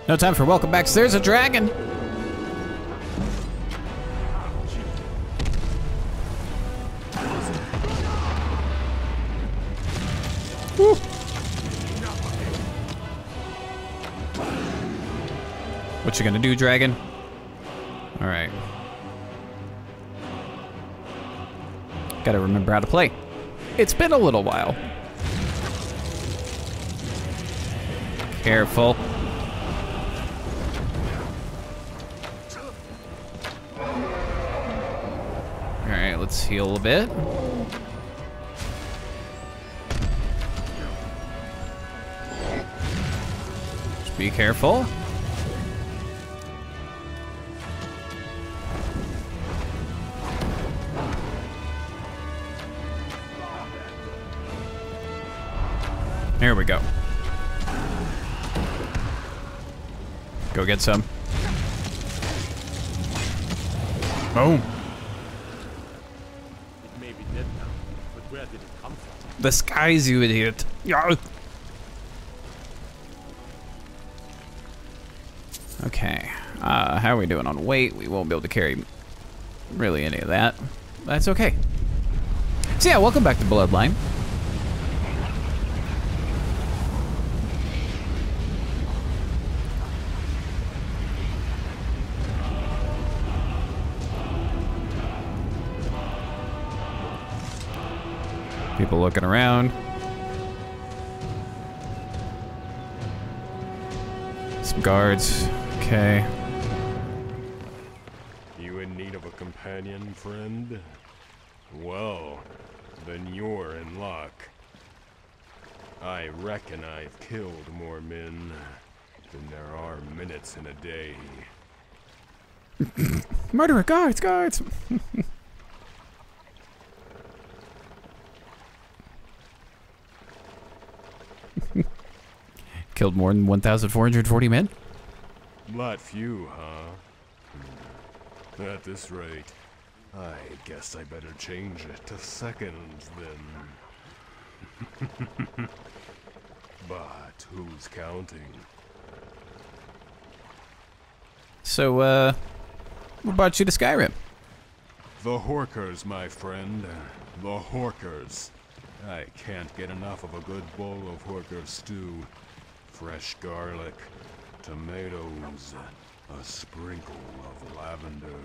No time for welcome backs. There's a dragon. Woo. What you gonna do, dragon? All right. Gotta remember how to play. It's been a little while. Careful. All right, let's heal a bit. Just be careful. Here we go. Go get some. Boom. It may be dead now, but where did it come from? The skies, you idiot. Yeah. Okay. How are we doing on weight? We won't be able to carry really any of that. That's okay. So yeah, welcome back to Bloodline. People looking around. Some guards. Okay. You in need of a companion, friend? Well, then you're in luck. I reckon I've killed more men than there are minutes in a day. Murderer, guards, guards! Killed more than 1,440 men? Not few, huh? At this rate, I guess I better change it to seconds then. But who's counting? So, what brought you to Skyrim? The Horkers, my friend. The Horkers. I can't get enough of a good bowl of Horker stew. Fresh garlic, tomatoes, a sprinkle of lavender.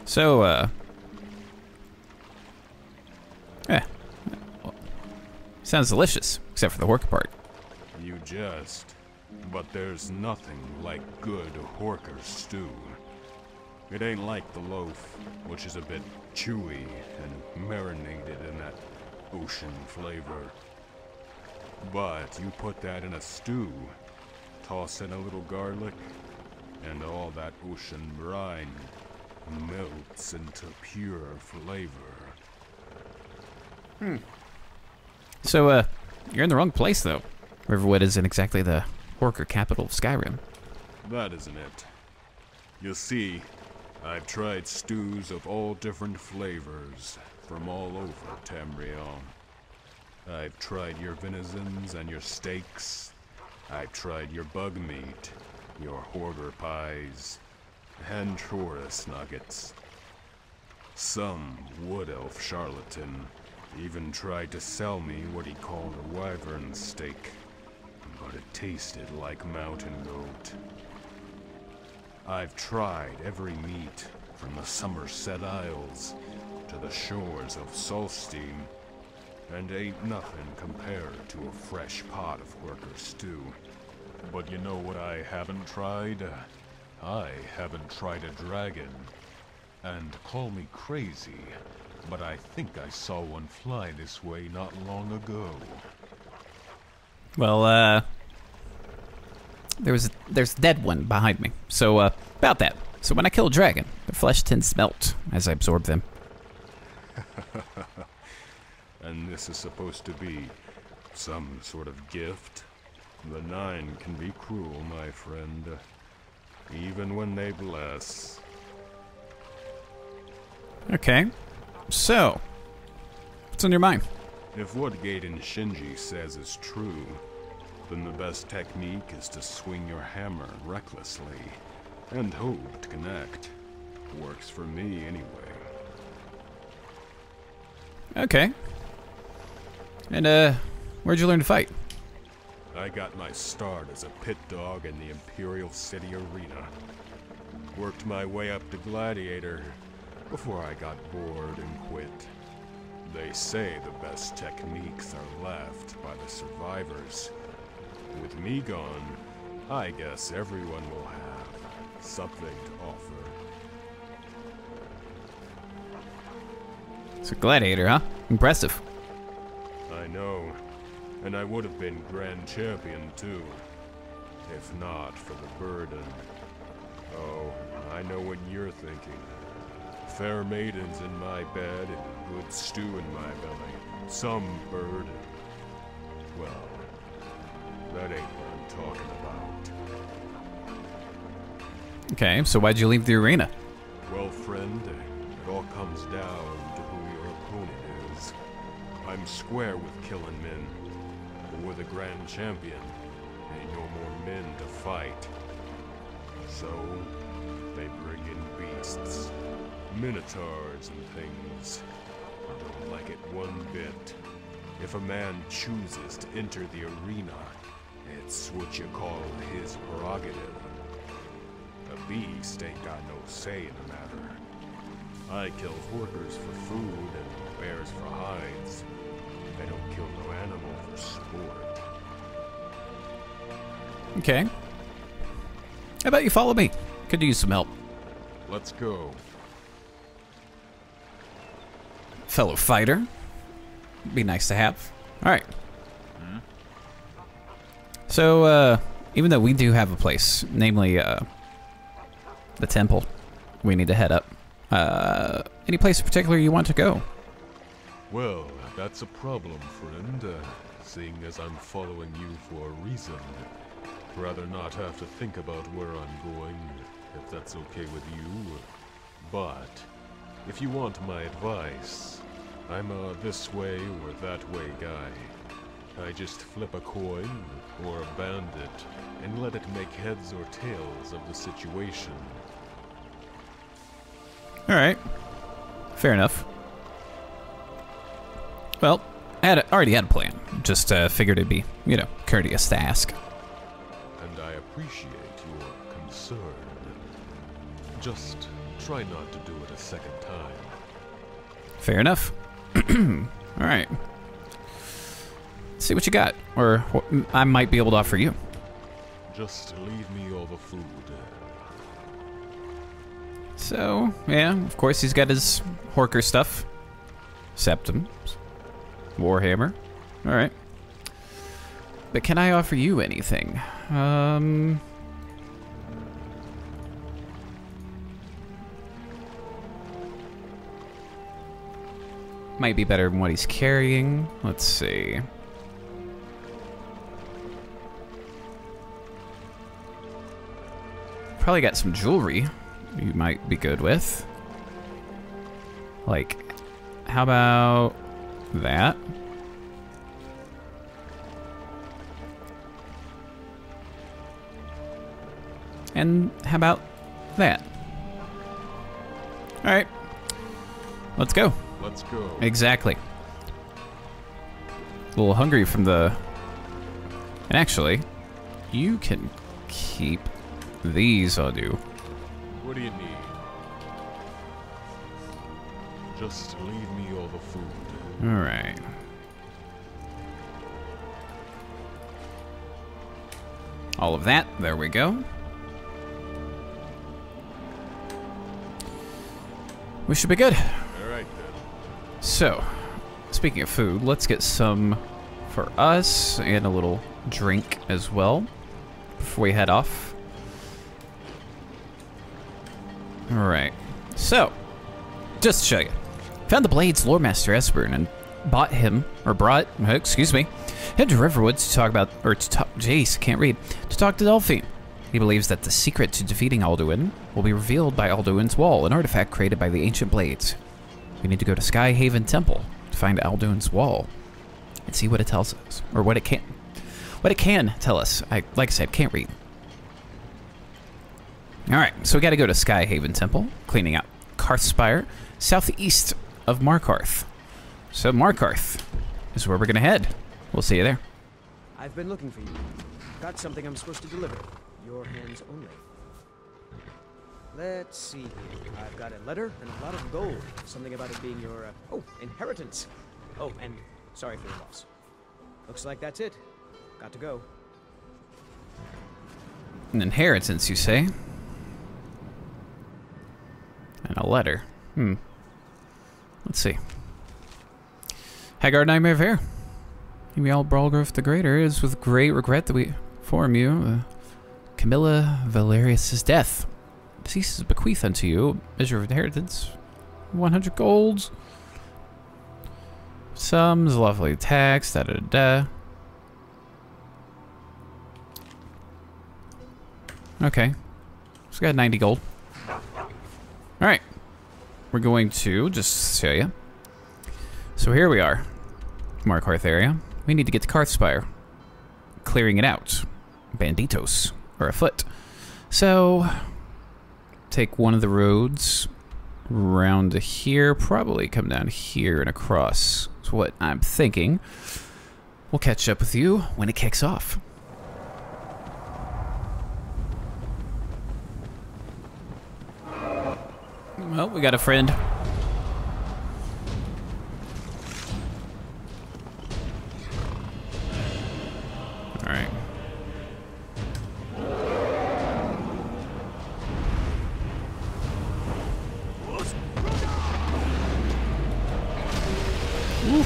So, sounds delicious, except for the Horker part. You jest, but there's nothing like good Horker stew. It ain't like the loaf, which is a bit chewy and marinated in that ocean flavor. But you put that in a stew, toss in a little garlic, and all that ocean brine melts into pure flavor. So, you're in the wrong place, though. Riverwood isn't exactly the Horker capital of Skyrim. That isn't it. You see, I've tried stews of all different flavors from all over Tamriel. I've tried your venizons and your steaks. I've tried your bug meat, your hoarder pies, and Taurus nuggets. Some wood elf charlatan even tried to sell me what he called a wyvern steak, but it tasted like mountain goat. I've tried every meat, from the Somerset Isles to the shores of Solstein, and ain't nothing compared to a fresh pot of Horker stew. But you know what I haven't tried? I haven't tried a dragon. And call me crazy, but I think I saw one fly this way not long ago. Well, there's a dead one behind me. So, about that. So when I kill a dragon, their flesh tends to melt as I absorb them. And this is supposed to be some sort of gift? The Nine can be cruel, my friend. Even when they bless. Okay. So, what's on your mind? If what Gaiden Shinji says is true, then the best technique is to swing your hammer recklessly and hope to connect. Works for me anyway. Okay. And, where'd you learn to fight? I got my start as a pit dog in the Imperial City Arena. Worked my way up to Gladiator before I got bored and quit. They say the best techniques are left by the survivors. With me gone, I guess everyone will have something to offer. It's a gladiator, huh? Impressive. I know, and I would have been Grand Champion too, if not for the burden. Oh, I know what you're thinking. Fair maidens in my bed and good stew in my belly. Some burden. Well, that ain't what I'm talking about. Okay, so why'd you leave the arena? Well, friend, it all comes down to who your opponent is. I'm square with killing men, but with a Grand Champion, ain't no more men to fight. So, they bring in beasts. Minotaurs and things. I don't like it one bit. If a man chooses to enter the arena, it's what you call his prerogative. A beast ain't got no say in the matter. I kill horkers for food and bears for hides. I don't kill no animal for sport. Okay. How about you follow me? Could use some help. Let's go. Fellow fighter. Be nice to have. Alright. So, even though we do have a place, namely, the temple, we need to head up. Any place in particular you want to go? Well, that's a problem, friend. Seeing as I'm following you for a reason. Rather not have to think about where I'm going, if that's okay with you. But, if you want my advice, I'm a this way or that way guy. I just flip a coin, or a bandit, and let it make heads or tails of the situation. Alright. Fair enough. Well, I already had a plan. Just figured it'd be, you know, courteous to ask. And I appreciate your concern. Just try not to do it a second time. Fair enough. Alright. See what you got, or what I might be able to offer you. Just leave me all the food. So, yeah, of course he's got his Horker stuff. Septums. Warhammer. Alright. But can I offer you anything? Might be better than what he's carrying. Let's see. Probably got some jewelry you might be good with. Like, how about that? And how about that? All right, let's go. Let's go. Exactly. A little hungry from the... And actually, you can keep these on you. What do you need? Just leave me all the food. Alright. All of that. There we go. We should be good. Alright then. So, speaking of food, let's get some for us and a little drink as well before we head off. Alright. So, just to show you. Found the Blade's Lore Master Esbern and brought him to Riverwood to talk about, or to talk, jeez, can't read, to talk to Delphine. He believes that the secret to defeating Alduin will be revealed by Alduin's Wall, an artifact created by the Ancient Blades. We need to go to Skyhaven Temple to find Alduin's Wall. and see what it tells us, or what it can tell us. Like I said, can't read. All right, so we got to go to Skyhaven Temple, cleaning out Karthspire, southeast of Markarth. So Markarth is where we're gonna head. We'll see you there. I've been looking for you. Got something I'm supposed to deliver. Your hands only. Let's see here. I've got a letter and a lot of gold. Something about it being your, inheritance. Oh, and sorry for your loss. Looks like that's it. Got to go. An inheritance, you say? And a letter. Let's see. Haggard Nightmare Fair. Emiel Bralgrove the Greater, it is with great regret that we inform you Camilla Valerius' death. Deceased is bequeathed unto you, measure of inheritance, 100 golds. Sums lawfully taxed, da-da-da-da. Okay. So we got 90 gold. Alright. We're going to just show you. So here we are. Markarth area. We need to get to Karthspire. Clearing it out. Banditos are afoot. So take one of the roads round to here. Probably come down here and across. That's what I'm thinking. We'll catch up with you when it kicks off. Well, we got a friend. All right. Woo.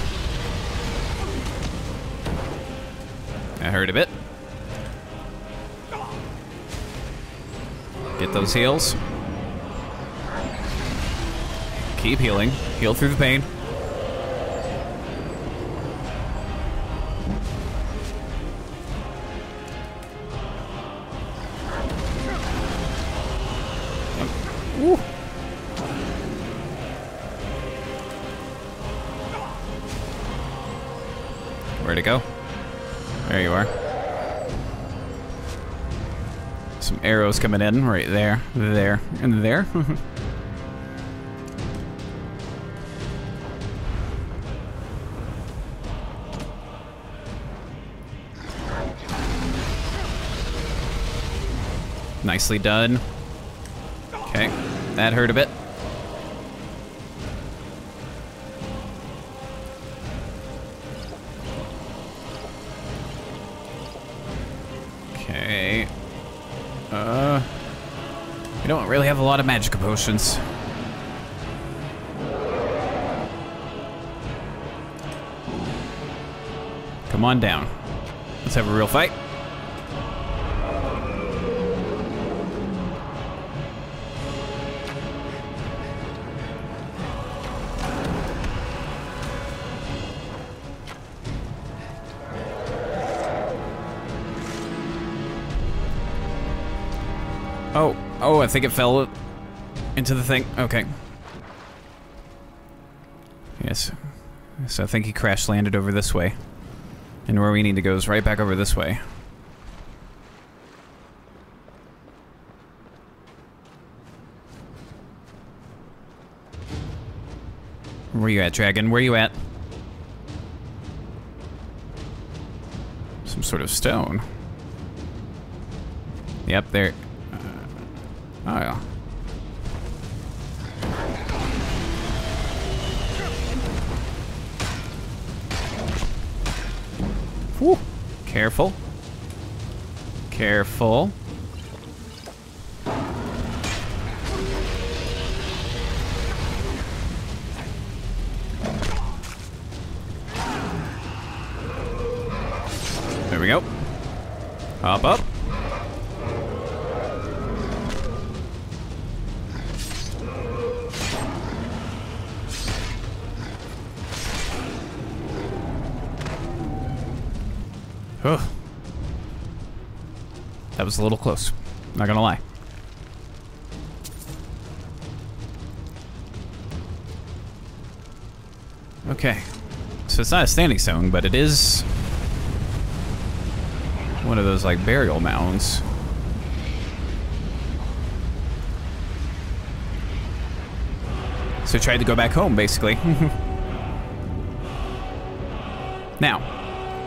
That hurt a bit. Get those heals. Keep healing. Heal through the pain. Woo. Where'd it go? There you are. Some arrows coming in right there, there, and there. Nicely done. Okay, that hurt a bit. Okay. We don't really have a lot of magic potions. Come on down. Let's have a real fight. Oh, I think it fell into the thing. Okay. Yes. So I think he crash landed over this way. And where we need to go is right back over this way. Where you at, Dragon? Where you at? Some sort of stone. Yep, there. Oh, yeah. Whew. Careful. Careful. There we go. Hop up. Ugh. That was a little close, not gonna lie. Okay, So it's not a standing stone, but it is one of those like burial mounds. So I tried to go back home, basically. Now,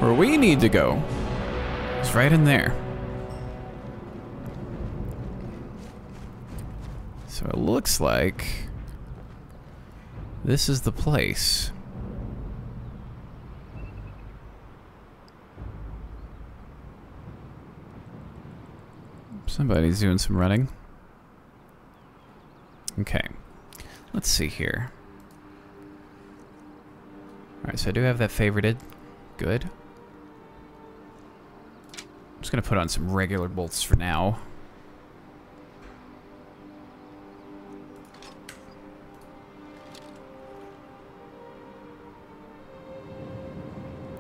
where we need to go is right in there. So it looks like this is the place. Somebody's doing some running. Okay. Let's see here. Alright, so I do have that favorited. Good. I'm just gonna put on some regular bolts for now.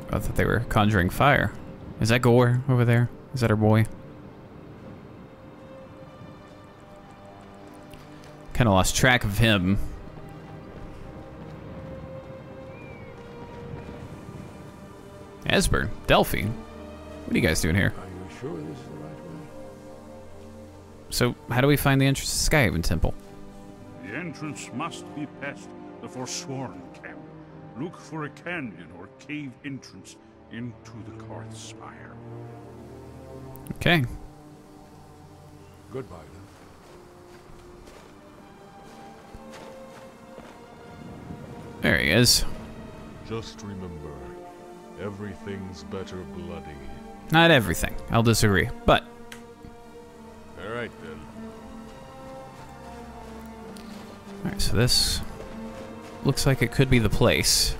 I thought they were conjuring fire. Is that Gore over there? Is that our boy? Kind of lost track of him. Esper, Delphi, what are you guys doing here? Are you sure this is the right way? So, how do we find the entrance to Skyhaven Temple? The entrance must be past the Forsworn camp. Look for a canyon or cave entrance into the Karth Spire. Okay. Goodbye, then. There he is. Just remember, everything's better bloody. Not everything. I'll disagree, but... Alright then. Alright, so this looks like it could be the place.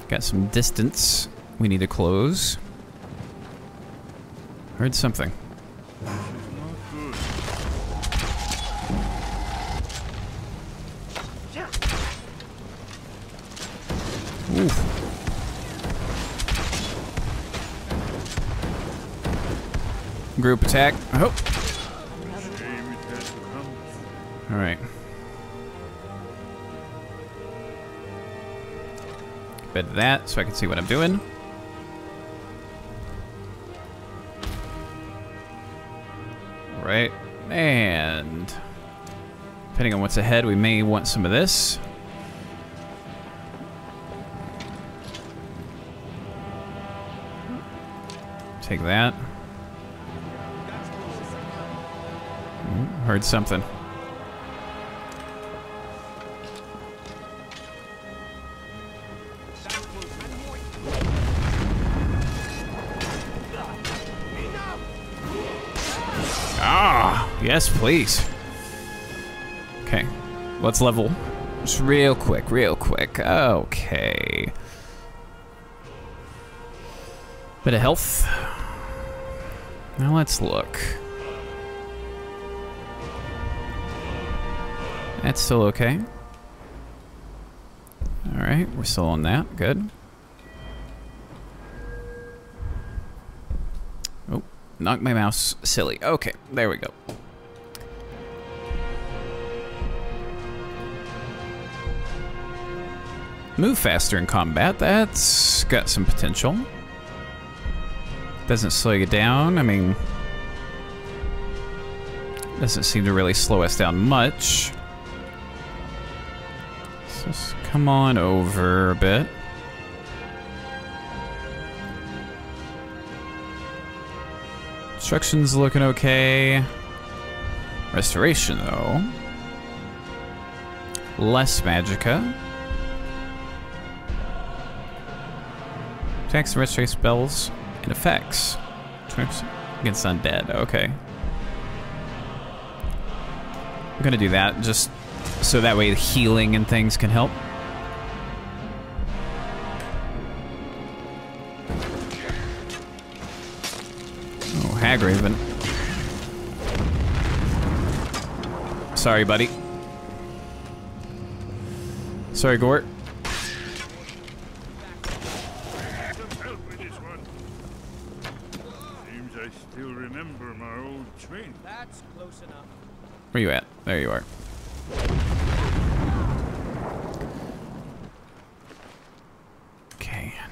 Got some distance we need to close. Heard something. Oof. Group attack. Oh. All right. Bed that so I can see what I'm doing. Right. And depending on what's ahead, we may want some of this. Take that. Heard something. Ah, yes, please. Okay, let's level. Just real quick, real quick. Okay. Bit of health. Now let's look. That's still okay. Alright, we're still on that. Good. Oh, knocked my mouse silly. Okay, there we go. Move faster in combat. That's got some potential. Doesn't slow you down. I mean, doesn't seem to really slow us down much. So just come on over a bit. Instructions looking okay. Restoration, though. Less magicka. Attacks and restoration spells and effects. 20% against undead. Okay. I'm gonna do that just so that way the healing and things can help. Oh, Hagraven. Sorry, buddy. Sorry, Gort. That's close enough. Where you at? There you are.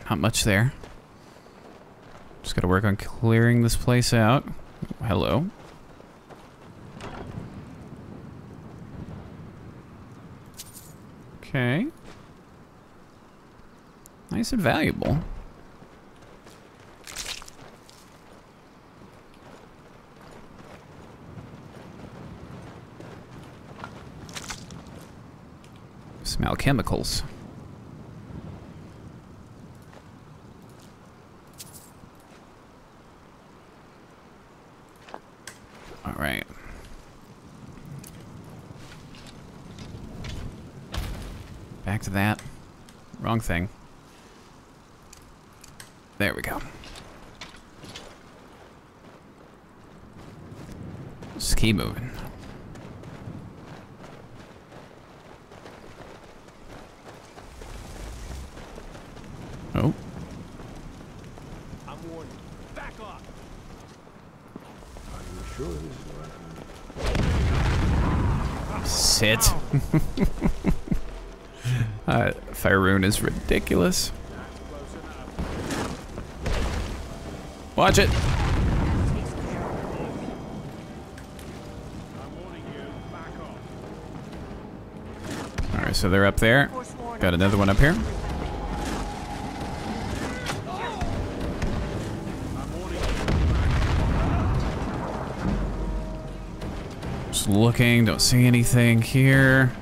not much there. Just gotta work on clearing this place out. Hello. Okay. Nice and valuable. Smell chemicals. All right. Back to that. Wrong thing. There we go. Just keep moving. Oh. I'm warning you. Back off. Are you sure this is the right one? Sit. Fire rune is ridiculous. Watch it. I'm warning you. Back off. All right, so they're up there. Got another one up here. Just looking, don't see anything here.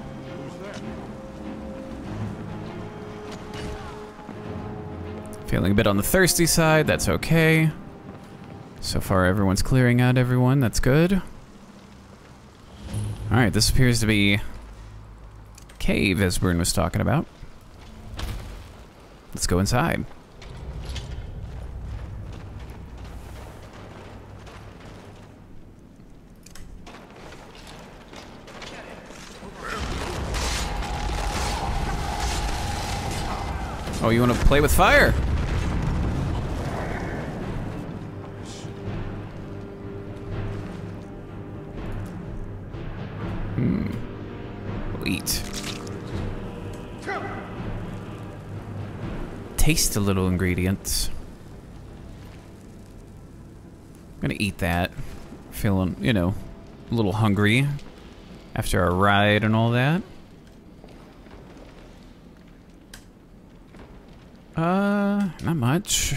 Feeling a bit on the thirsty side, that's okay. So far everyone's clearing out everyone, that's good. Alright, this appears to be cave, as Byrne was talking about. Let's go inside. Oh, you want to play with fire? We'll eat. Taste the little ingredients. I'm gonna eat that. Feeling, you know, a little hungry after our ride and all that. Not much.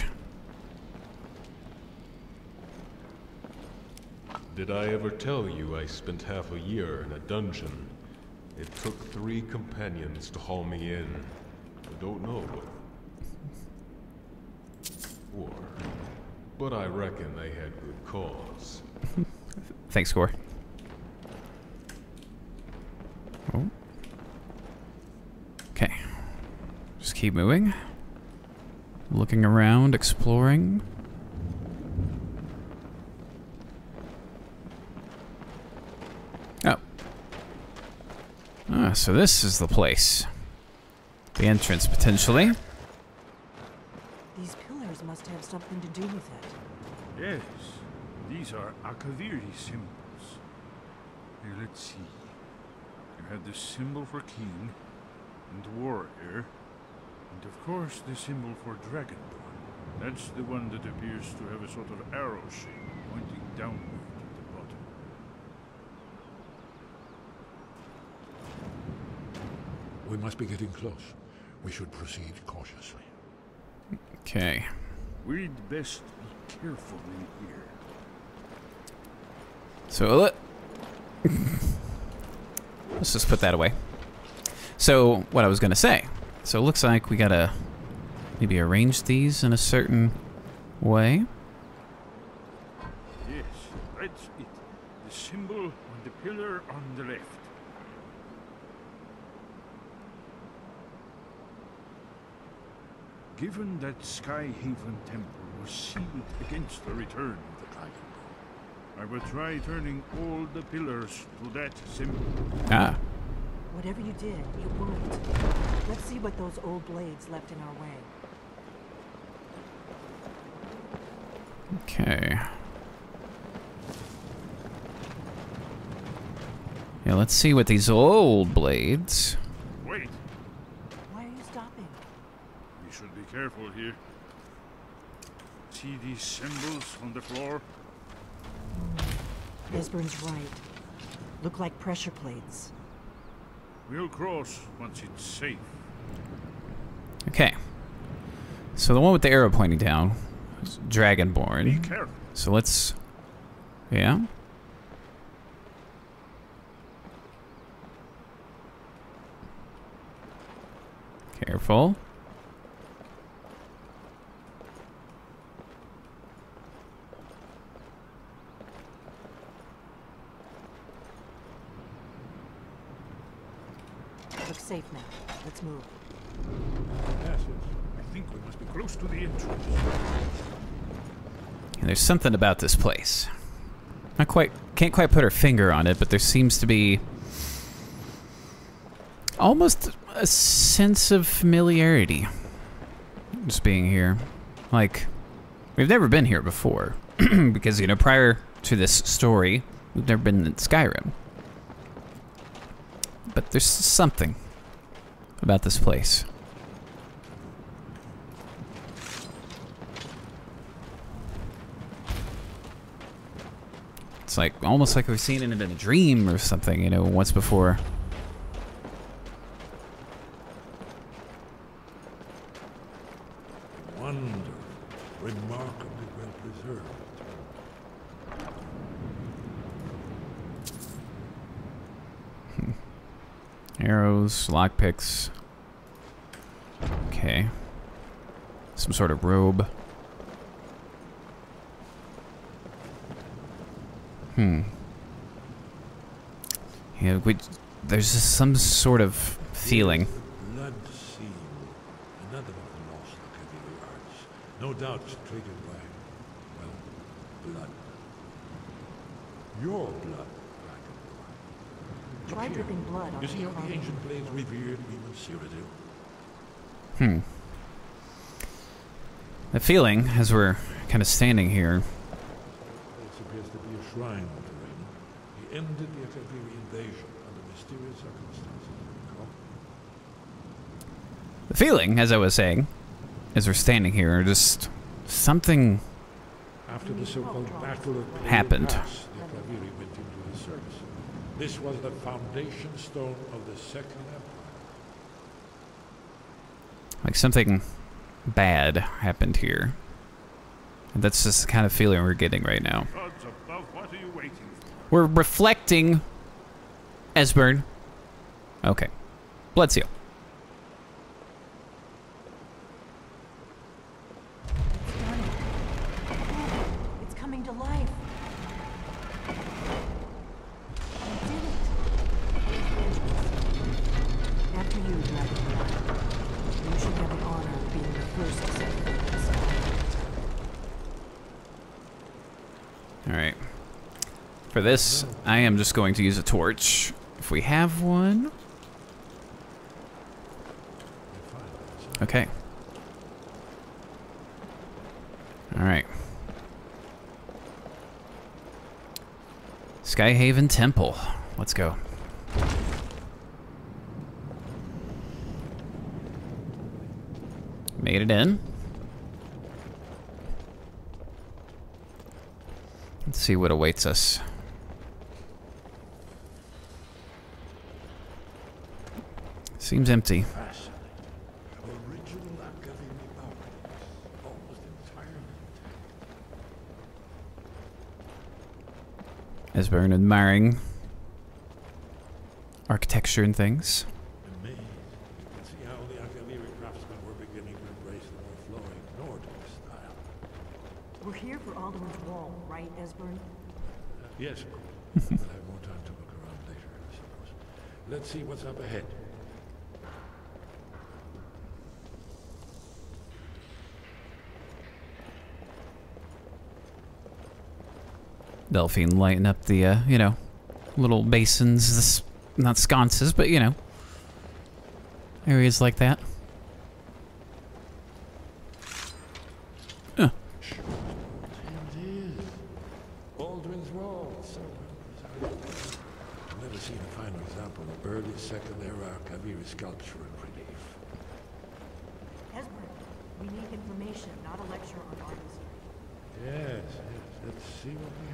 Did I ever tell you I spent half a year in a dungeon? It took 3 companions to haul me in. I don't know what for, but I reckon they had good cause. Thanks, Gore. Oh. Okay. Just keep moving. Looking around, exploring. Oh. Ah, so this is the place. The entrance, potentially. These pillars must have something to do with it. Yes, these are Akaviri symbols. Here, let's see. You had the symbol for king and warrior, and of course the symbol for Dragonborn. That's the one that appears to have a sort of arrow shape pointing downward at the bottom. We must be getting close. We should proceed cautiously. Okay. We'd best be careful in here. So let's just put that away. So what I was gonna say. So it looks like we gotta maybe arrange these in a certain way. Yes, that's it. The symbol on the pillar on the left. Given that Skyhaven Temple was sealed against the return of the Dragonborn, I will try turning all the pillars to that symbol. Ah. Whatever you did, it worked. Let's see what those old blades left in our way. Okay. Yeah, let's see what these old blades. Wait, Why are you stopping? we should be careful. careful here. See these symbols on the floor? Esbern's right. Look like pressure plates. We'll cross once it's safe. Okay. So the one with the arrow pointing down is Be Dragonborn. careful. So let's... Yeah? Careful. Looks safe now. Let's move. Yes, I think we must be close to the entrance. And there's something about this place. Can't quite put our finger on it, but there seems to be almost a sense of familiarity just being here. Like, we've never been here before. Because, you know, prior to this story, we've never been in Skyrim. But there's something about this place. It's like almost like we've seen it in a dream or something, you know, once before. Wonder, remarkably well preserved. Arrows, lockpicks. Okay. Some sort of robe. Yeah, there's just some sort of feeling. Blood seal, another of the lost Akaviri arts. No doubt traded by, well, blood. Your blood, Dragonborn. Try dripping blood on You see how the the ancient blades revered even Cyrodiil? The feeling, as we're kind of standing here, This appears to be a shrine to him. He ended the Akaviri invasion under mysterious circumstances, recall? the feeling, as I was saying, as we're standing here, just something After the so-called Battle of Pale happened. Pass, the Akaviri went into his service. This was the foundation stone of the Second Empire. like something bad happened here. And that's just the kind of feeling we're getting right now. Gods above, what are you waiting for? We're reflecting Esbern. Okay. Blood seal. It's coming to life. You did it. After you, Dragonborn. You should have the honor of being the first to set foot in this place. Alright. For this, I am just going to use a torch. If we have one. Okay. Alright. Skyhaven Temple. Let's go. Made it in. Let's see what awaits us. Seems empty. Fascinating. Original Akaviri buildings, almost entirely intact. Esbern admiring architecture and things. Amazing. You can see how the Akaviri craftsmen were beginning to embrace the more flowing Nordic style. We're here for Alduin's Wall, right, Esbern? Yes, of course. We'll have more time to look around later, I suppose. Let's see what's up ahead. Delphine lighten up the, you know, little basins, not sconces, but, you know, areas like that. It is. Baldwin's Wall. So I've never seen a finer example of early Second Era Akaviri sculpture and relief. Esbern, We need information, not a lecture on art history. Yes, yes. Let's see what we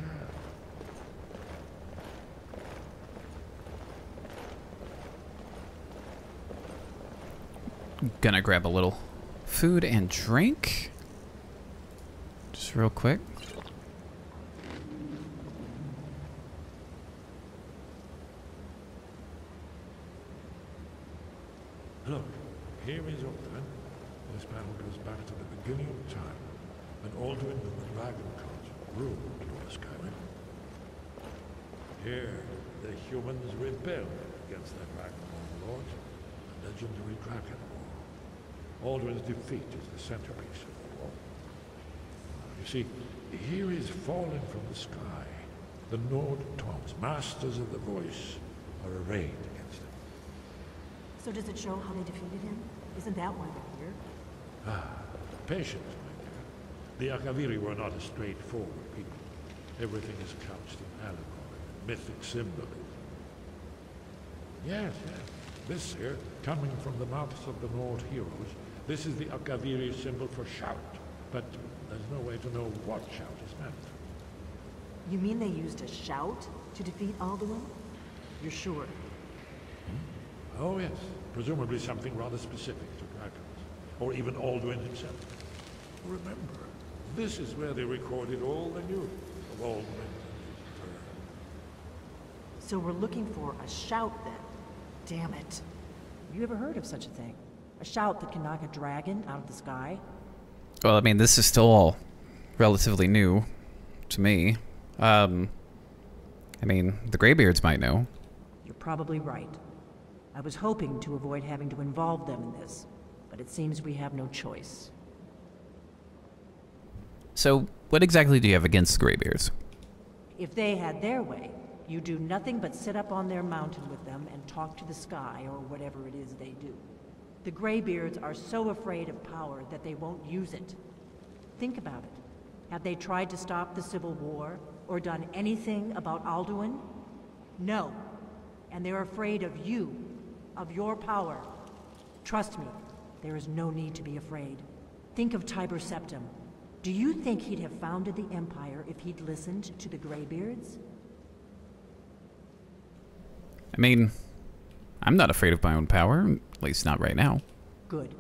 have. Gonna grab a little food and drink. Just real quick. Look, here is Alduin. This panel goes back to the beginning of time, when Alduin and the Dragon Cult ruled over Skyrim. Here, the humans rebelled against their Dragonborn lord, the legendary Dragon War. Alduin's defeat is the centerpiece of the war. You see, here is fallen from the sky. The Nord Toms, masters of the voice, are arrayed against him. So does it show how they defeated him? Isn't that why we're here? Patience, my dear. The Akaviri were not a straightforward people. Everything is couched in allegory, mythic symbolism. Yes, yes. This here, coming from the mouths of the Nord heroes, this is the Akaviri symbol for shout. But there's no way to know what shout is meant. You mean they used a shout to defeat Alduin? You're sure? Oh yes, presumably something rather specific to dragons, or even Alduin himself. Remember, this is where they recorded all the news of Alduin and his return. So we're looking for a shout then? Damn it. You ever heard of such a thing? A shout that can knock a dragon out of the sky? Well, I mean, this is still all relatively new to me. I mean, the Greybeards might know. You're probably right. I was hoping to avoid having to involve them in this, but it seems we have no choice. So, what exactly do you have against the Greybeards? If they had their way, you do nothing but sit up on their mountain with them and talk to the sky or whatever it is they do. The Greybeards are so afraid of power that they won't use it. Think about it. Have they tried to stop the Civil War or done anything about Alduin? No. And they're afraid of you, of your power. Trust me, there is no need to be afraid. Think of Tiber Septim. Do you think he'd have founded the Empire if he'd listened to the Greybeards? I mean, I'm not afraid of my own power, at least not right now. Good.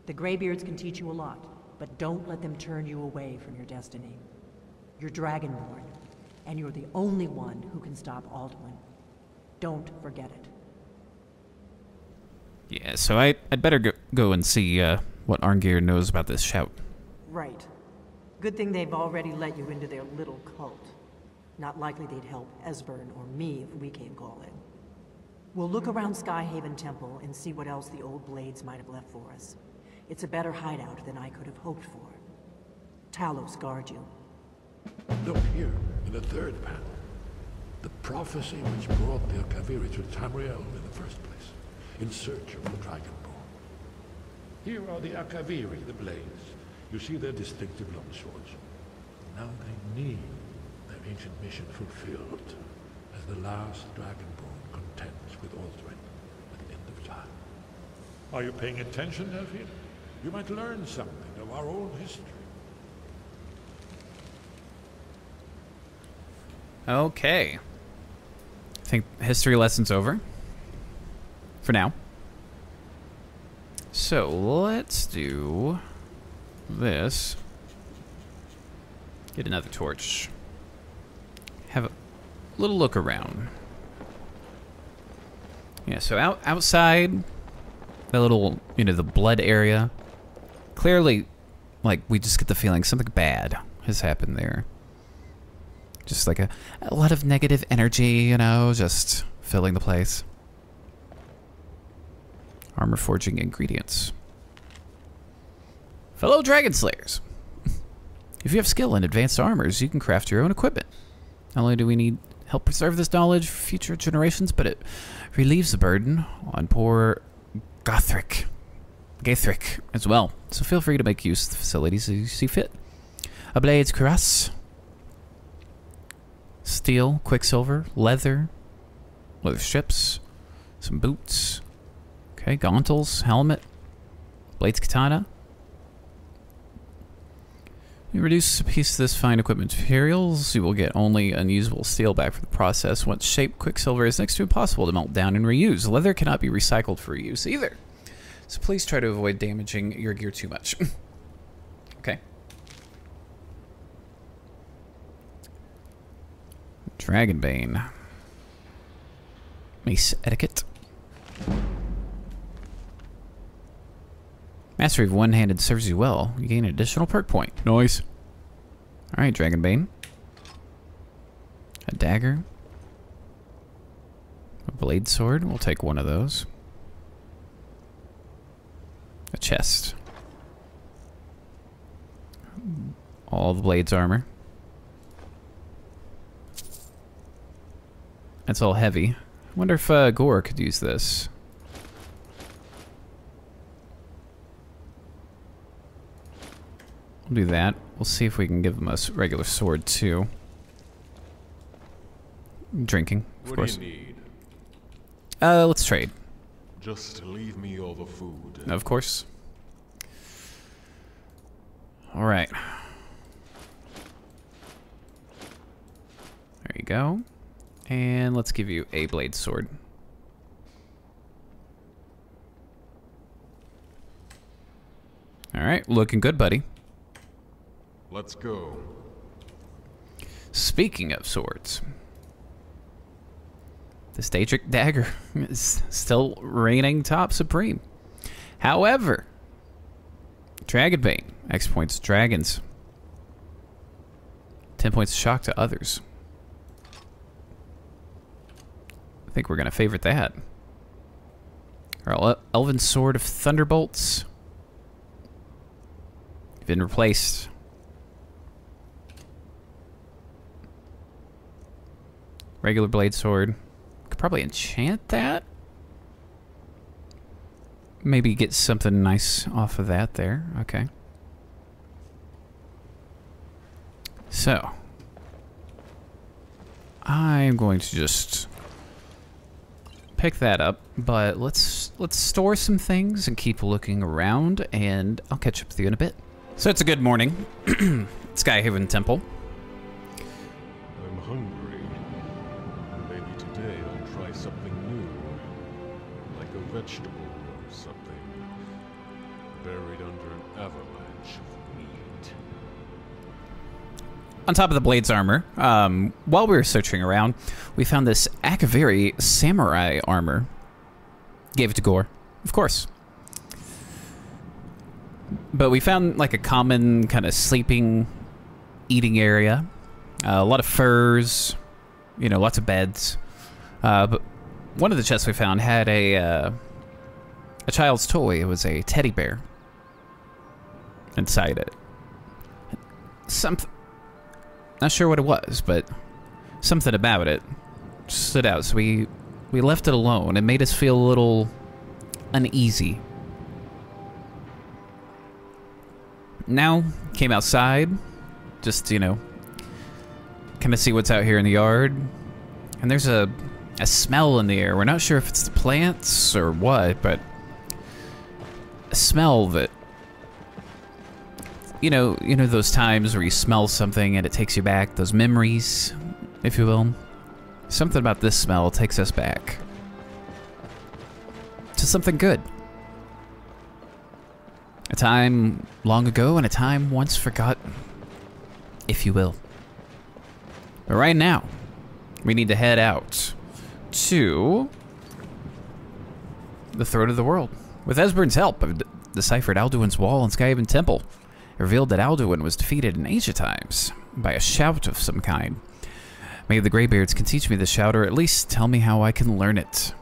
The Greybeards can teach you a lot, but don't let them turn you away from your destiny. You're Dragonborn, and you're the only one who can stop Alduin. Don't forget it. Yeah, so I'd better go and see what Arngir knows about this shout. Right. Good thing they've already let you into their little cult. Not likely they'd help Esbern or me if we came calling. We'll look around Skyhaven Temple and see what else the old blades might have left for us. It's a better hideout than I could have hoped for. Talos guard you. Look here, in the third panel. The prophecy which brought the Akaviri to Tamriel in the first place, in search of the Dragonborn. Here are the Akaviri, the blades. You see their distinctive longswords. Now they need their ancient mission fulfilled, as the last Dragonborn contends with Alduin at the end of time. Are you paying attention, Elfir? You might learn something of our own history. Okay. I think history lesson's over. For now. So, let's do this. Get another torch. Have a little look around. Yeah, so outside, that little, the blood area. Clearly, like, we just get the feeling something bad has happened there. Just like a lot of negative energy, just filling the place. Armor forging ingredients. Fellow Dragon Slayers. If you have skill in advanced armors, you can craft your own equipment. Not only do we need help preserve this knowledge for future generations, but it relieves the burden on poor Gathric as well. So feel free to make use of the facilities as you see fit. A blade's cuirass. Steel, quicksilver, leather strips, some boots, okay, gauntles, helmet, blades katana, You reduce a piece of this fine equipment materials, you will get only unusable steel back for the process. Once shaped, quicksilver is next to impossible to melt down and reuse. Leather cannot be recycled for reuse either. So please try to avoid damaging your gear too much. Okay. Dragonbane. Mace etiquette. Mastery of one-handed serves you well. You gain an additional perk point. Nice. Alright, Dragonbane. A dagger. A blade sword. We'll take one of those. A chest. All the blades armor. That's all heavy. I wonder if Gore could use this. We'll do that. We'll see if we can give him a regular sword too. Drinking, of course. What do you need? Let's trade. Just leave me all the food. Of course. All right. There you go. And let's give you a blade sword. All right, looking good, buddy. Let's go. Speaking of swords, the Daedric dagger is still reigning top supreme. However, Dragonbane, X points dragons, 10 points of shock to others. I think we're going to favorite that. Our Elven Sword of Thunderbolts. Been replaced. Regular blade sword. Could probably enchant that. Maybe get something nice off of that there. Okay. So. I'm going to just pick that up, but let's store some things and keep looking around, and I'll catch up with you in a bit. So it's a good morning. Skyhaven Temple. I'm hungry. Maybe today I'll try something new. Like a vegetable or something. Buried under an avalanche of meat. On top of the blade's armor, while we were searching around, we found this Akaviri samurai armor. Gave it to Gore, of course. But we found like a common kind of sleeping, eating area. A lot of furs, you know, lots of beds. But one of the chests we found had a child's toy. It was a teddy bear inside it. Something, not sure what it was, but something about it stood out. So we left it alone. It made us feel a little uneasy. Now, came outside, just, you know, kind of see what's out here in the yard. And there's a smell in the air. We're not sure if it's the plants or what, but a smell that, you know those times where you smell something and it takes you back, those memories, if you will. Something about this smell takes us back to something good. A time long ago and a time once forgotten, if you will. But right now, we need to head out to the Throat of the World. With Esbern's help, I've deciphered Alduin's wall and Skyhaven Temple. It revealed that Alduin was defeated in ancient times by a shout of some kind. Maybe the Greybeards can teach me the shout, or at least tell me how I can learn it.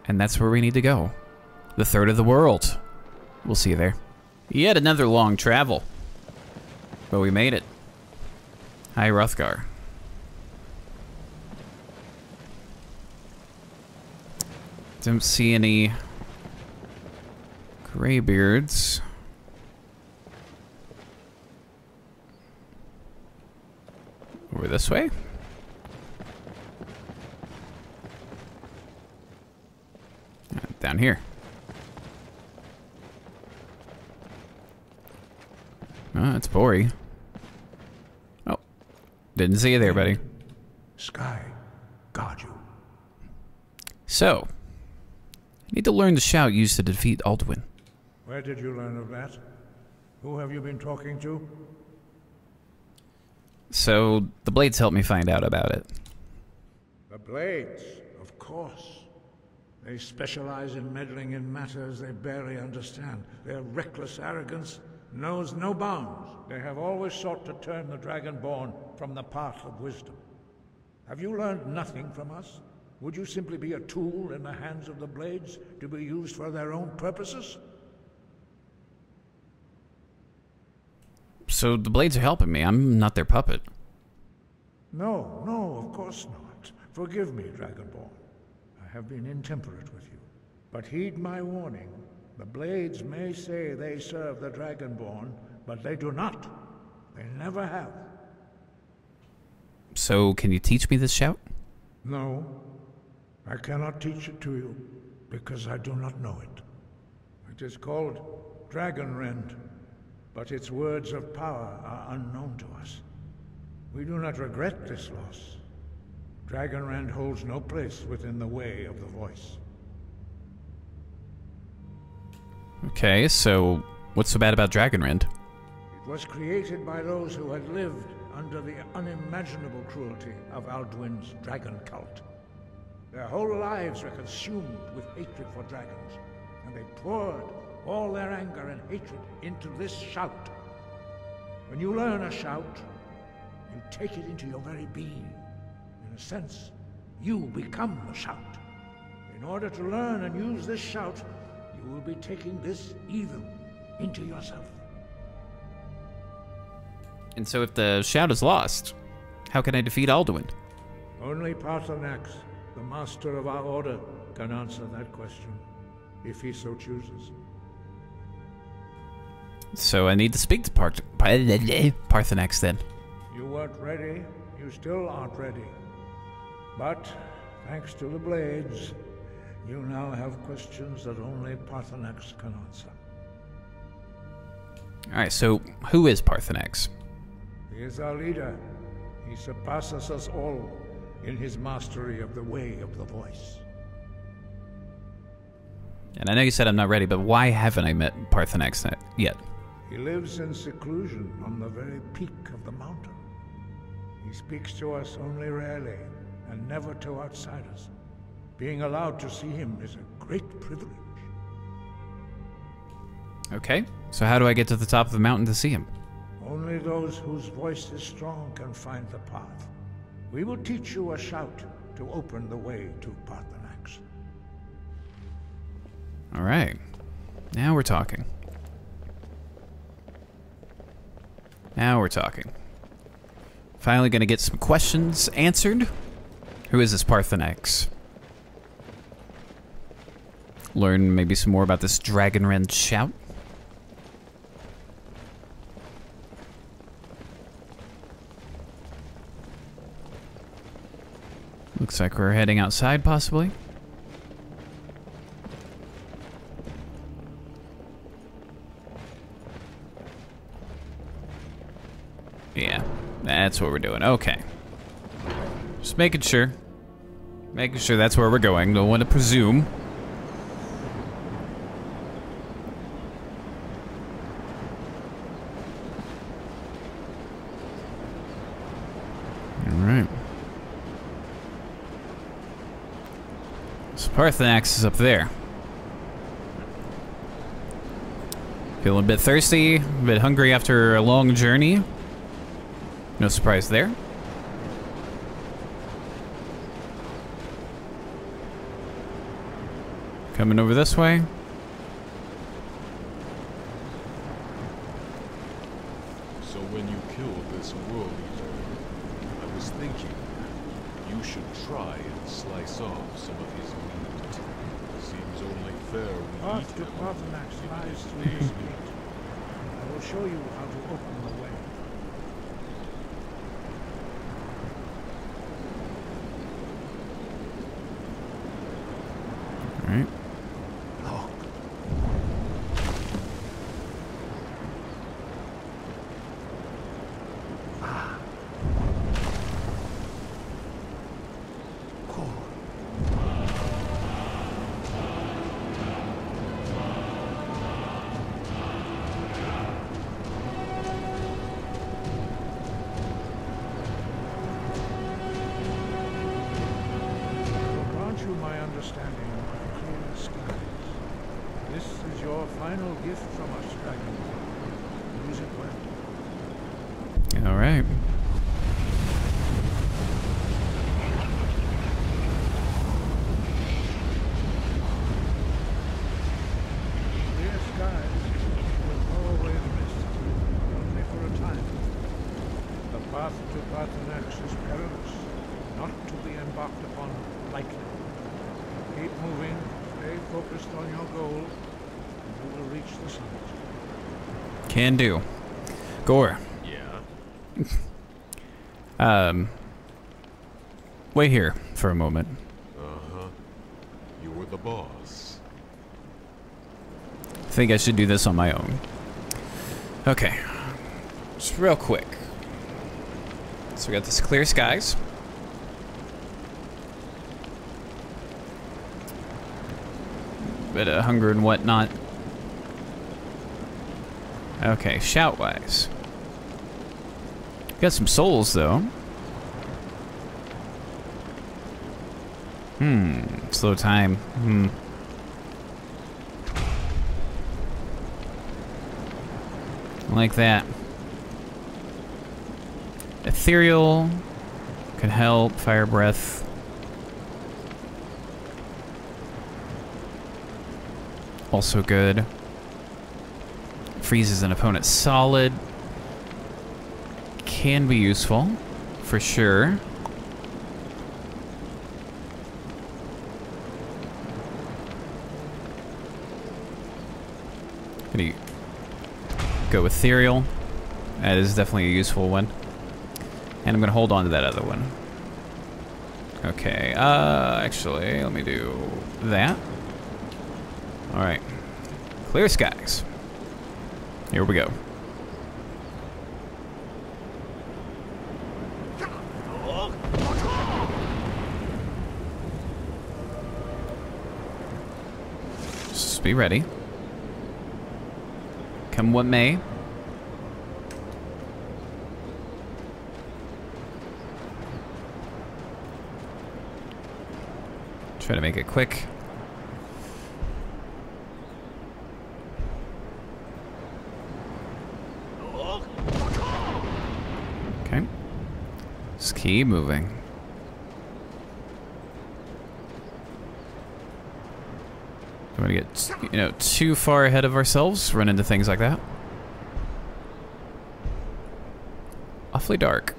And that's where we need to go. The Throat of the World. We'll see you there. Yet another long travel. But we made it. Hi, Hrothgar. Don't see any Greybeards. Over this way? Down here. Oh, it's Bori. Didn't see you there, buddy. Sky, guard you. So, I need to learn the shout used to defeat Alduin. Where did you learn of that? Who have you been talking to? So, the Blades helped me find out about it. The Blades, of course. They specialize in meddling in matters they barely understand. Their reckless arrogance knows no bounds. They have always sought to turn the Dragonborn from the path of wisdom. Have you learned nothing from us? Would you simply be a tool in the hands of the Blades to be used for their own purposes? So, the Blades are helping me. I'm not their puppet. No, no, of course not. Forgive me, Dragonborn. I have been intemperate with you. But heed my warning. The Blades may say they serve the Dragonborn, but they do not. They never have. So, can you teach me this shout? No, I cannot teach it to you, because I do not know it. It is called Dragonrend, but its words of power are unknown to us. We do not regret this loss. Dragonrend holds no place within the way of the voice. Okay, so what's so bad about Dragonrend? It was created by those who had lived under the unimaginable cruelty of Alduin's dragon cult. Their whole lives were consumed with hatred for dragons, and they poured all their anger and hatred into this shout. When you learn a shout, you take it into your very being. In a sense, you become the shout. In order to learn and use this shout, you will be taking this evil into yourself. And so if the shout is lost, how can I defeat Alduin? Only Paarthurnax, the master of our order, can answer that question, if he so chooses. So I need to speak to Paarthurnax then. You weren't ready, you still aren't ready. But, thanks to the Blades, you now have questions that only Paarthurnax can answer. Alright, so who is Paarthurnax? He is our leader. He surpasses us all in his mastery of the way of the voice. And I know you said I'm not ready, but why haven't I met Paarthurnax yet? He lives in seclusion on the very peak of the mountain. He speaks to us only rarely, and never to outsiders. Being allowed to see him is a great privilege. Okay, so how do I get to the top of the mountain to see him? Only those whose voice is strong can find the path. We will teach you a shout to open the way to Paarthurnax. Alright, now we're talking. Now we're talking. Finally gonna get some questions answered. Who is this Paarthurnax? Learn maybe some more about this Dragonrend shout. Looks like we're heading outside, possibly. Yeah, that's what we're doing. Okay. Just making sure. Making sure that's where we're going. Don't want to presume. Alright. So Paarthurnax is up there. Feeling a bit thirsty, a bit hungry after a long journey. No surprise there. Coming over this way. So when you killed this world eater, I was thinking you should try and slice off some of his meat. Seems only fair we Path eat to him. Paarthurnax lies through this gate. I will show you how to open the way. Alright. is your final gift from us, Dragonborn. Use it well. All right. Clear skies will always mist, only for a time. The path to Pathanax is perilous, not to be embarked upon lightly. Keep moving, stay focused on your goal, and you will reach the summit. Can do. Gore. Yeah? Wait here for a moment. Uh-huh. You were the boss. I think I should do this on my own. Okay. Just real quick. So we got this clear skies. Bit of hunger and whatnot. Okay, shout-wise. Got some souls, though. Slow time. Like that. Ethereal can help. Fire breath. Also good. Freezes an opponent solid. Can be useful, for sure. Gonna go with Ethereal. That is definitely a useful one. And I'm gonna hold on to that other one. Okay, actually, let me do that. Alright. Clear skies. Here we go. Just be ready. Come what may. Try to make it quick. Okay. Just keep moving. Don't want to get, too far ahead of ourselves, run into things like that. Awfully dark.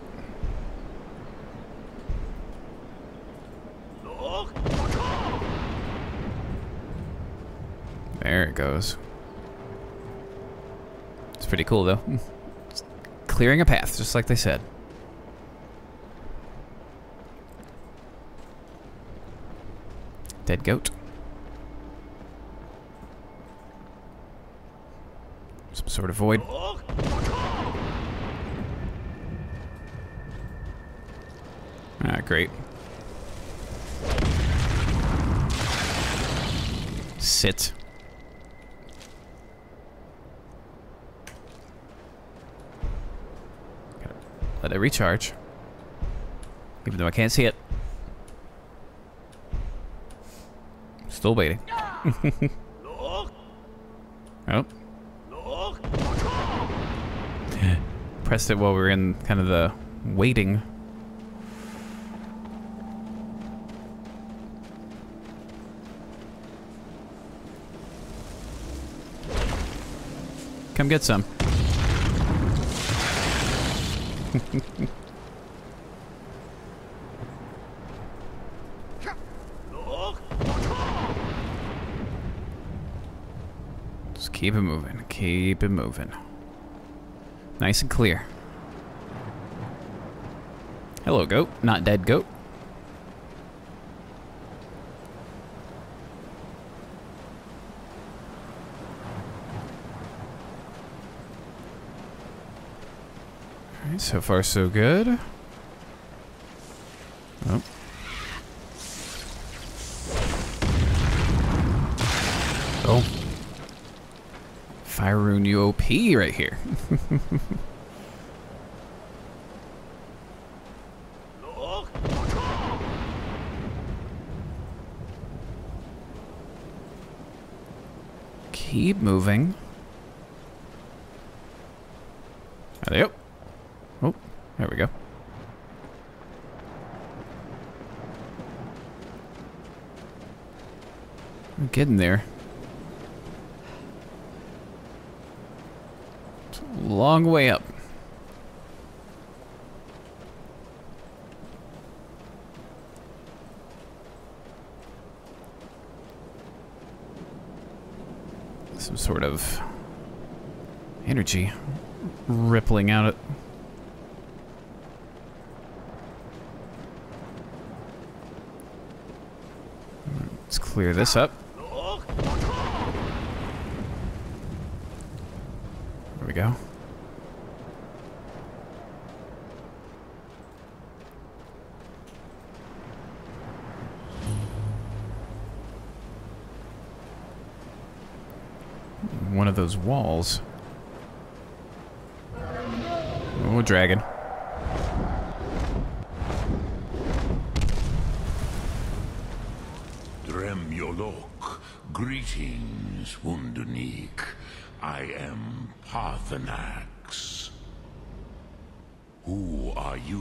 There it goes. It's pretty cool, though. Just clearing a path, just like they said. Dead goat. Some sort of void. Ah, great. Sit. Gotta let it recharge. Even though I can't see it. Still waiting. Oh. Pressed it while we were in kind of the waiting. Come get some. Just keep it moving. Keep it moving. Nice and clear. Hello, goat. Not dead goat. Alright, so far so good. Oh. Oh. Fire Rune UOP right here. keep moving. Yep. Oh, there we go. I'm getting there. It's a long way up. Some sort of energy rippling out it. Let's clear this up. There we go. One of those walls. Oh, dragon. Dremyolok, greetings, Wundernik. I am Parthenax. Who are you?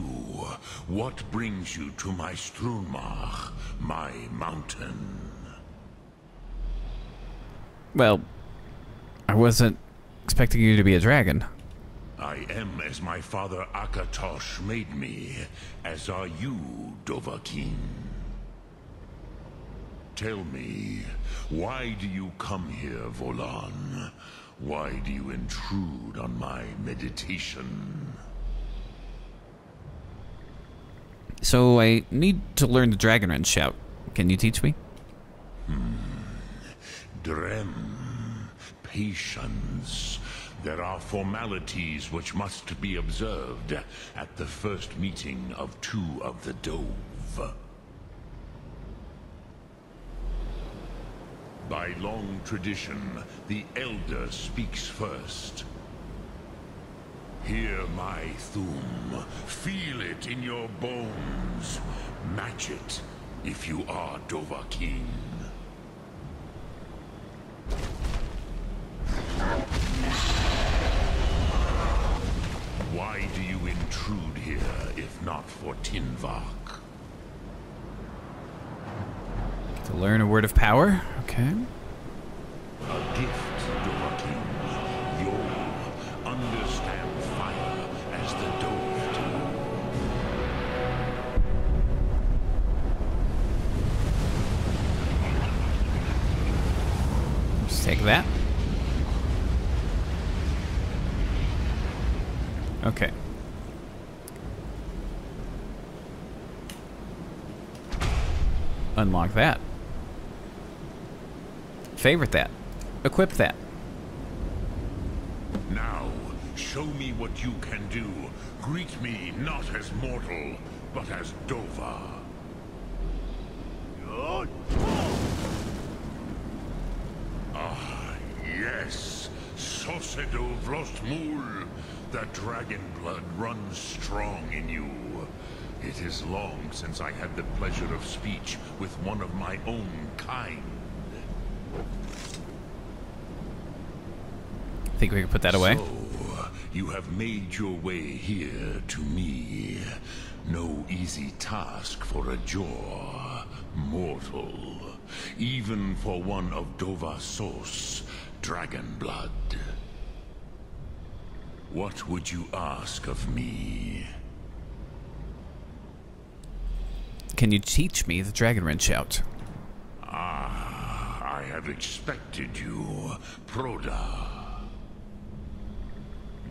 What brings you to my Strunmach, my mountain? Well, I wasn't expecting you to be a dragon. I am as my father Akatosh made me, as are you, Dovahkiin. Tell me, why do you come here, Volan? Why do you intrude on my meditation? So I need to learn the Dragonrend shout. Can you teach me? Drem, patience. There are formalities which must be observed at the first meeting of two of the Dove. By long tradition, the Elder speaks first. Hear my Thum. Feel it in your bones. Match it if you are Dovahkiin. Why do you intrude here, if not for Tinvak? To learn a word of power? Okay. A gift, Dovahkiin. You'll understand fire as the Dove do. Just take that. Okay. Unlock that. Favorite that. Equip that. Now, show me what you can do. Greet me not as mortal, but as Dova. Ah, yes. Sosedo Vlostmul. The dragon blood runs strong in you. It is long since I had the pleasure of speech with one of my own kind. Think we can put that away? So, you have made your way here to me. No easy task for a jaw, mortal. Even for one of Dovasos, dragon blood. What would you ask of me? Can you teach me the Dragonrend shout? Ah, I have expected you, Proda.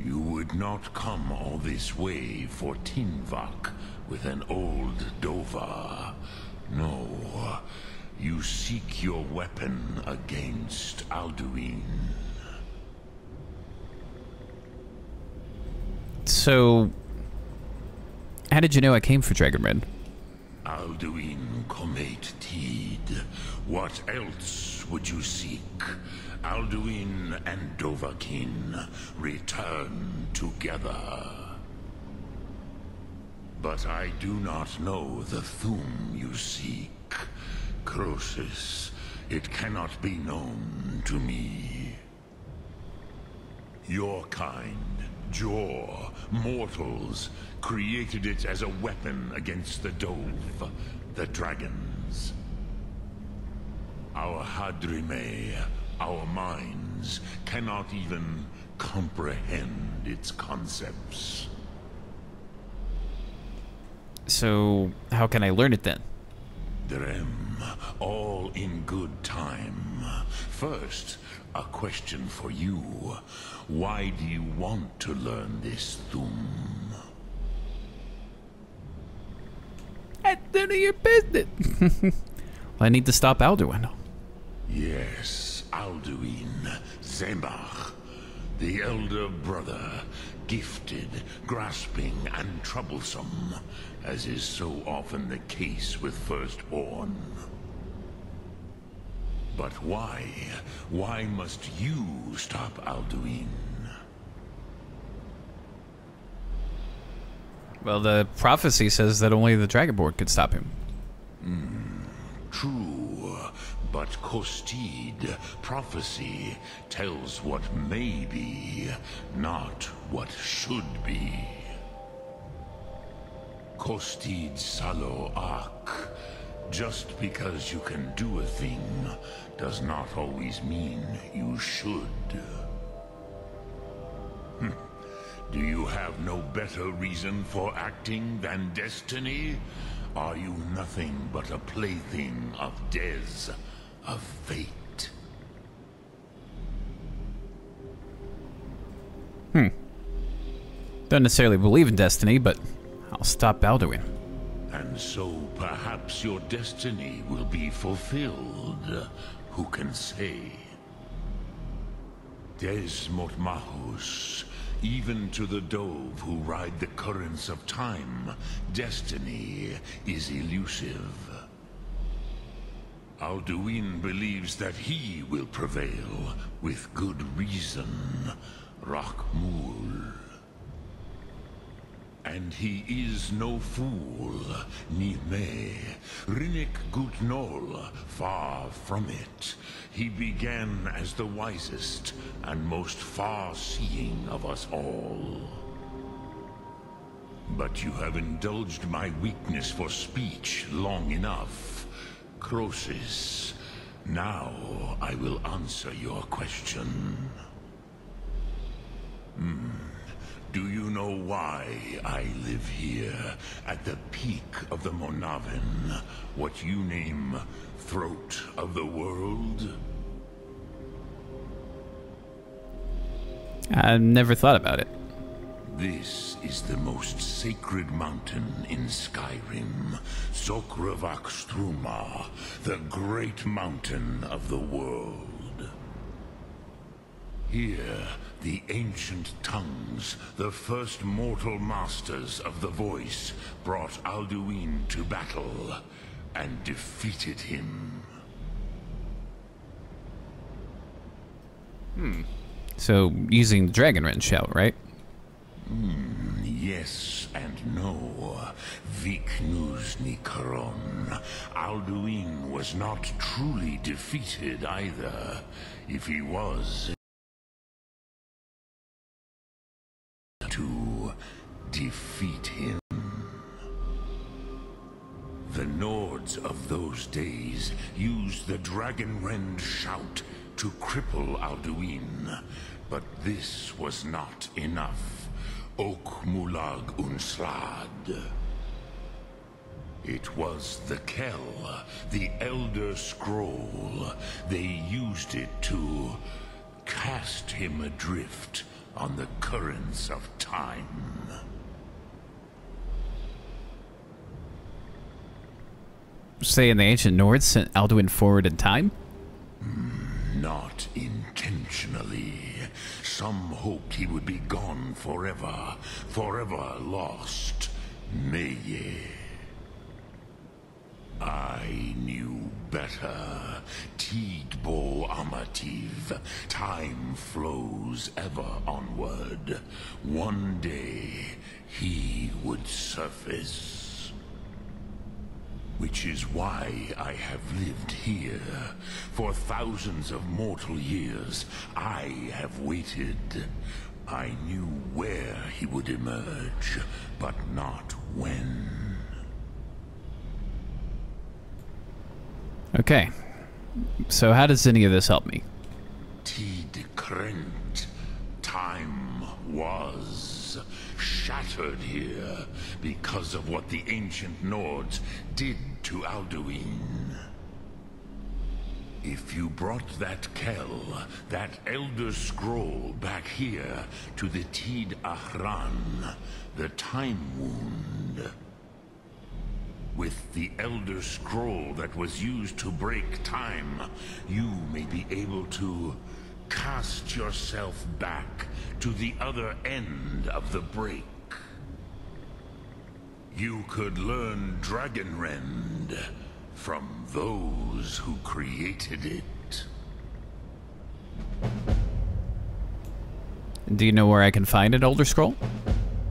You would not come all this way for Tinvak with an old Dova. No, you seek your weapon against Alduin. So, how did you know I came for Dragonrend? Alduin Comet Tid. What else would you seek? Alduin and Dovahkiin return together. But I do not know the Thum you seek. Croesus, it cannot be known to me. Your kind, Jor, mortals, created it as a weapon against the Dove, the dragons. Our Hadrime, our minds, cannot even comprehend its concepts. So, how can I learn it then? Drem, all in good time. First, a question for you. Why do you want to learn this Thum? That's none of your business. Well, I need to stop Alduin. Yes, Alduin, Zemach, the elder brother, gifted, grasping, and troublesome, as is so often the case with Firstborn. But why? Why must you stop Alduin? Well, the prophecy says that only the Dragonborn could stop him. True, but Kostid, prophecy, tells what may be, not what should be. Kostid Salo Ak. Just because you can do a thing does not always mean you should. Do you have no better reason for acting than destiny? Are you nothing but a plaything of Des, of fate? Don't necessarily believe in destiny, but I'll stop Alduin. And so perhaps your destiny will be fulfilled. Who can say? Des Motmahus, even to the Dove who ride the currents of time, destiny is elusive. Alduin believes that he will prevail, with good reason. Rakmul. And he is no fool, Nime, Rinnik Gutnol, far from it. He began as the wisest and most far-seeing of us all. But you have indulged my weakness for speech long enough. Croesus, now I will answer your question. Do you know why I live here, at the peak of the Monavin, what you name Throat of the World? I've never thought about it. This is the most sacred mountain in Skyrim, Sokravakstruma, the great mountain of the world. Here, the ancient tongues, the first mortal masters of the voice, brought Alduin to battle and defeated him. So, using the Dragon Wren shout, right? Yes and no. Viknus Nikaron. Alduin was not truly defeated either. If he was... to defeat him. The Nords of those days used the Dragon Rend shout to cripple Alduin, but this was not enough. Ok Mulag Unslad. It was the Kell, the Elder Scroll. They used it to cast him adrift on the currents of time. Say in the ancient Nords sent Alduin forward in time? Not intentionally. Some hoped he would be gone forever, forever lost. Meye. I knew better. Tidbo Amativ. Time flows ever onward. One day, he would surface. Which is why I have lived here. For thousands of mortal years, I have waited. I knew where he would emerge, but not when. Okay. So how does any of this help me? Ch.3. Time was shattered here because of what the ancient Nords did to Alduin. If you brought that Kell, that Elder Scroll back here to the Ch.3, the Time Wound, with the Elder Scroll that was used to break time, you may be able to cast yourself back to the other end of the break. You could learn Dragonrend from those who created it. Do you know where I can find an Elder Scroll?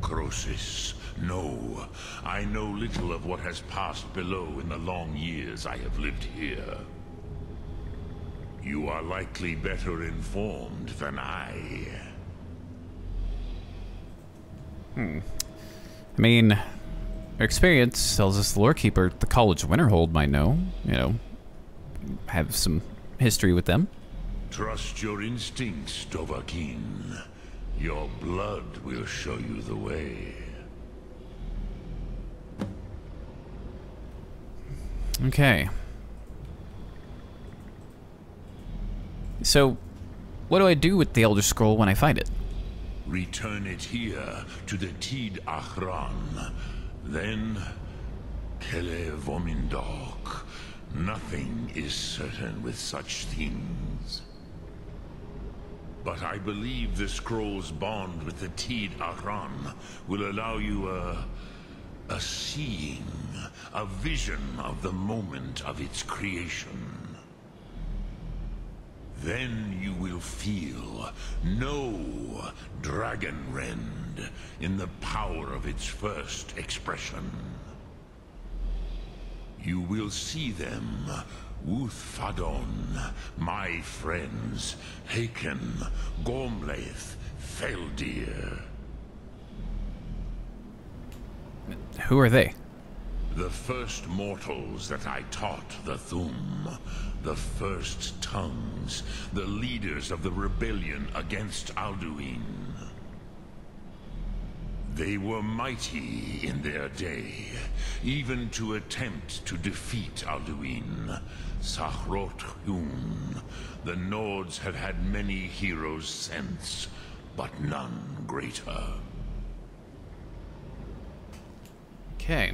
Croesus, no. I know little of what has passed below in the long years I have lived here. You are likely better informed than I. I mean, our experience tells us the Lorekeeper at the College of Winterhold might know. You know, have some history with them. Trust your instincts, Dovahkiin. Your blood will show you the way. Okay. So, what do I do with the Elder Scroll when I find it? Return it here to the Ch.3. Then, Kele Vomindok. Nothing is certain with such things. But I believe the scroll's bond with the Ch.3 will allow you a seeing, a vision of the moment of its creation. Then you will feel, know Dragonrend in the power of its first expression. You will see them, Wuthfadon, my friends, Haken, Gormlaith, Feldir. Who are they? The first mortals that I taught the Thum, the first tongues, the leaders of the rebellion against Alduin. They were mighty in their day, even to attempt to defeat Alduin. Sahrot-Hun, the Nords have had many heroes since, but none greater. Okay.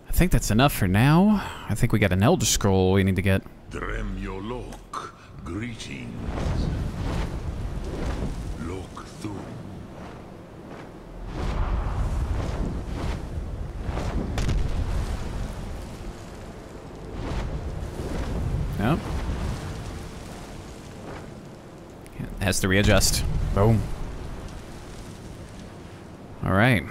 I think that's enough for now. I think we got an Elder Scroll we need to get. Drem Yolok, greetings. Lok Thum. Nope. Has to readjust. Boom. Alright.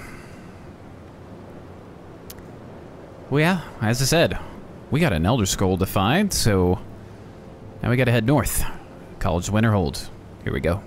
Well, yeah, as I said, we got an Elder Scroll to find, so now we gotta head north. College of Winterhold. Here we go.